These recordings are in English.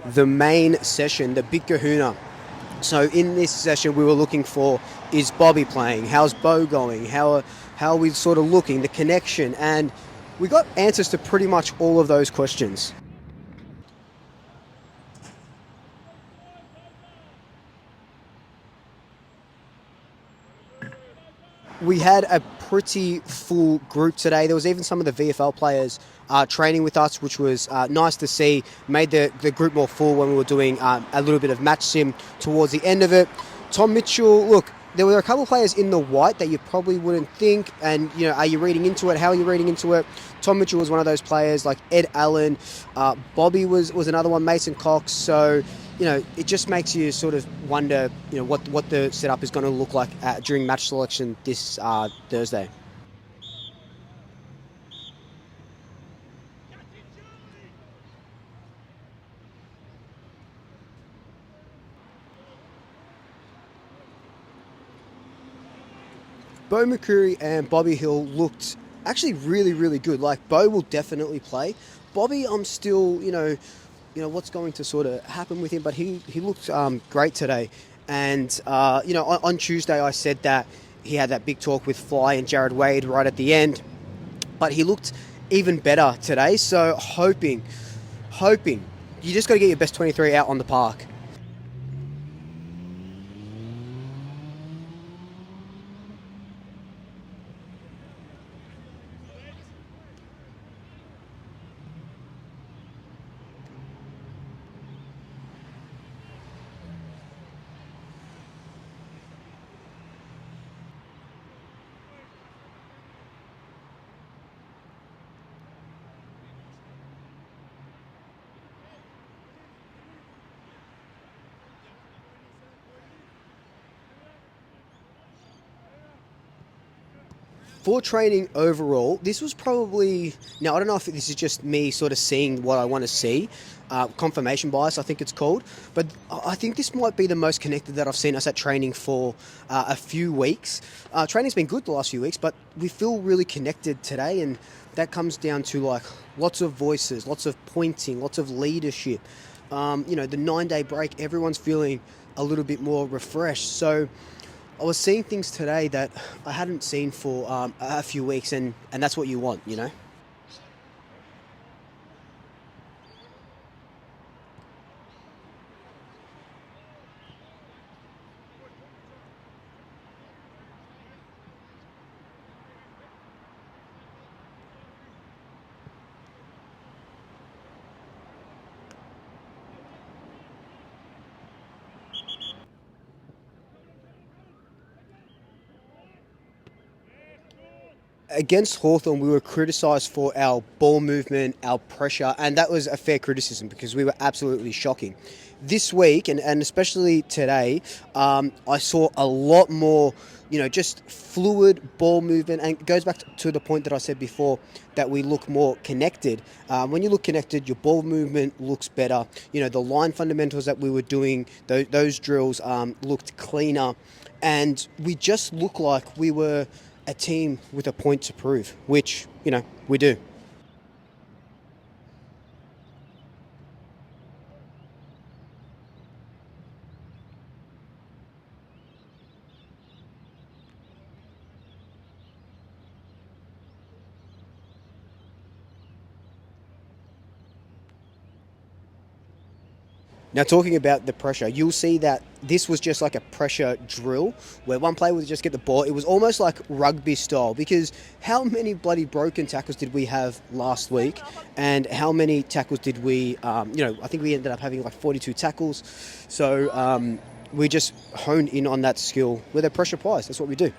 the main session, the big kahuna. So in this session, we were looking for, is Bobby playing? How's Beau going? How are we sort of looking? The connection, and we got answers to pretty much all of those questions. We had a pretty full group today. There was even some of the VFL players training with us, which was nice to see. Made the group more full when we were doing a little bit of match sim towards the end of it. Tom Mitchell, look, there were a couple of players in the white that you probably wouldn't think, and are you reading into it? How are you reading into it? Tom Mitchell was one of those players, like Ed Allen. Bobby was another one, Mason Cox. So it just makes you sort of wonder, what the setup is going to look like during match selection this Thursday. Beau McCreery and Bobby Hill looked actually really, really good. Like, Beau will definitely play. Bobby, I'm still, what's going to sort of happen with him, but he looked great today. And, on Tuesday I said that he had that big talk with Fly and Jared Wade right at the end, but he looked even better today. So hoping, you just got to get your best 23 out on the park. For training overall, this was probably, now I don't know if this is just me sort of seeing what I want to see, confirmation bias I think it's called, but I think this might be the most connected that I've seen us at training for a few weeks. Training's been good the last few weeks, but we feel really connected today, and that comes down to like lots of voices, lots of pointing, lots of leadership. The 9-day break, everyone's feeling a little bit more refreshed. So I was seeing things today that I hadn't seen for a few weeks, and that's what you want. Against Hawthorn, we were criticised for our ball movement, our pressure, and that was a fair criticism because we were absolutely shocking. This week, and especially today, I saw a lot more, just fluid ball movement, and it goes back to the point that I said before that we look more connected. When you look connected, your ball movement looks better. The line fundamentals that we were doing, those drills looked cleaner, and we just look like we were a team with a point to prove, which, we do. Now, talking about the pressure, you'll see that this was just like a pressure drill where one player would just get the ball. It was almost like rugby style because how many bloody broken tackles did we have last week? And how many tackles did we, I think we ended up having like 42 tackles. So we just honed in on that skill with a pressure prize. That's what we do.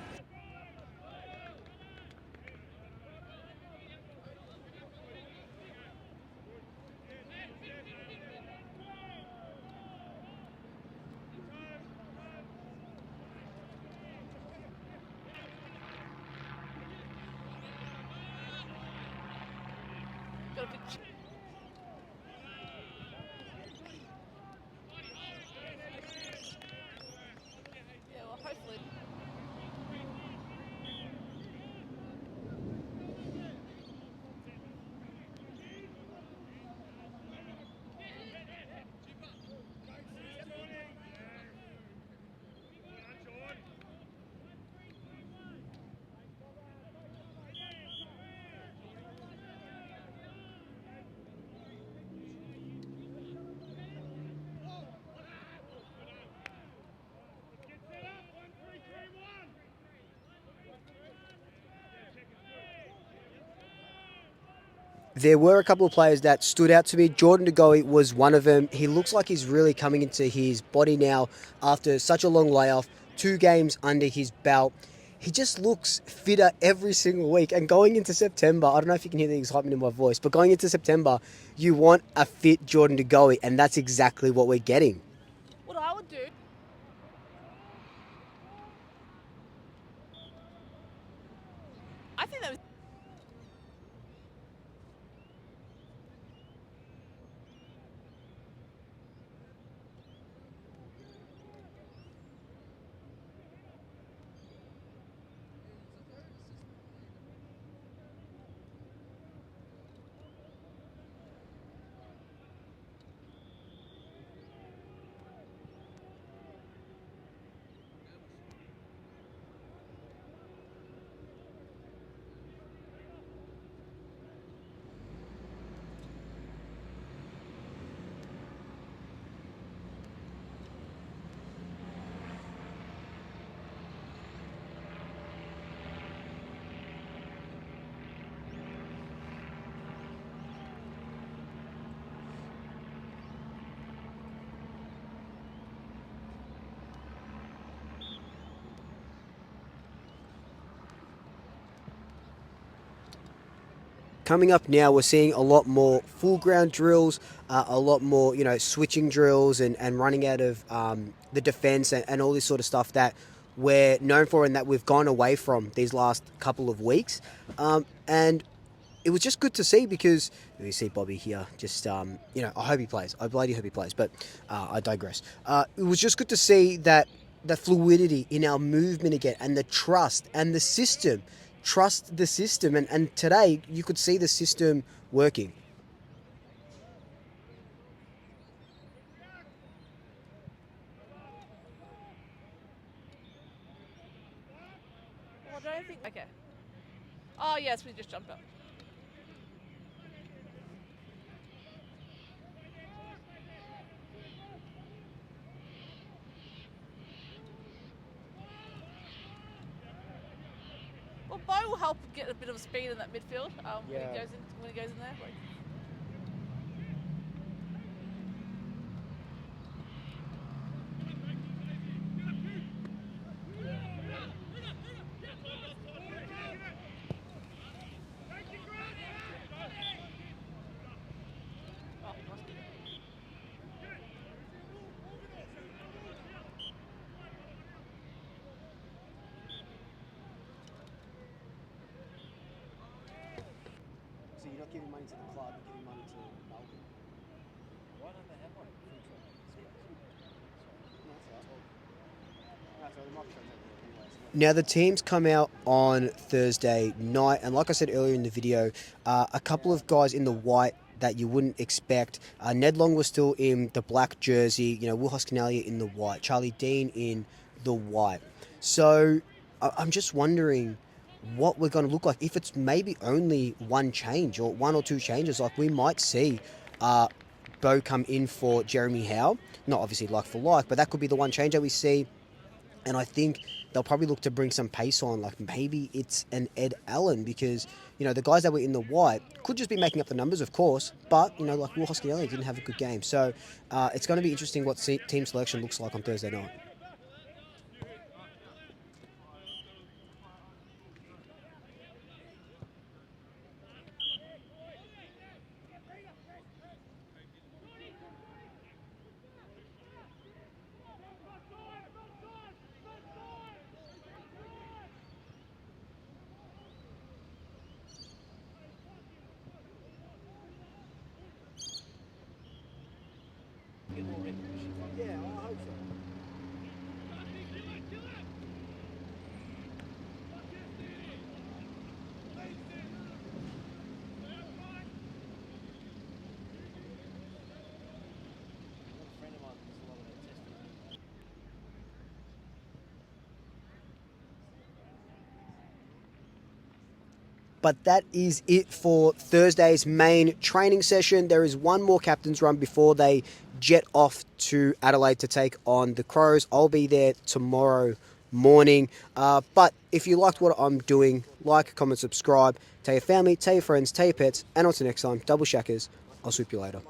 There were a couple of players that stood out to me. Jordan De Goey was one of them. He looks like he's really coming into his body now after such a long layoff, 2 games under his belt. He just looks fitter every single week. And going into September, I don't know if you can hear the excitement in my voice, but going into September, you want a fit Jordan De Goey, and that's exactly what we're getting. What I would do. I think that was. Coming up now, we're seeing a lot more full ground drills, a lot more, switching drills and running out of the defence and all this sort of stuff that we're known for and that we've gone away from these last couple of weeks. And it was just good to see because you see Bobby here. Just I hope he plays. I bloody hope he plays. But I digress. It was just good to see that the fluidity in our movement again and the trust and the system. Trust the system, and today you could see the system working. Well, I don't think. Okay. Oh yes, we just jumped up. Well, Beau will help get a bit of speed in that midfield when he goes in there. Like. So you're not giving money to the club, you're giving money to Melbourne. Why don't they have one? Now the teams come out on Thursday night, and like I said earlier in the video, a couple of guys in the white that you wouldn't expect. Ned Long was still in the black jersey, Will Hoskinelli in the white, Charlie Dean in the white. So I'm just wondering what we're going to look like if it's maybe only one change or one or two changes. Like we might see Beau come in for Jeremy Howe, not obviously like for like, but that could be the one change that we see. And I think they'll probably look to bring some pace on, like maybe it's an Ed Allen because, the guys that were in the white could just be making up the numbers, of course, but, like Will Hoskinelli didn't have a good game. So it's going to be interesting what team selection looks like on Thursday night. Yeah, I hope so. But that is it for Thursday's main training session. There is one more captain's run before they jet off to Adelaide to take on the Crows. I'll be there tomorrow morning. But if you liked what I'm doing, like, comment, subscribe. Tell your family, tell your friends, tell your pets, and until next time, double shackers. I'll swoop you later.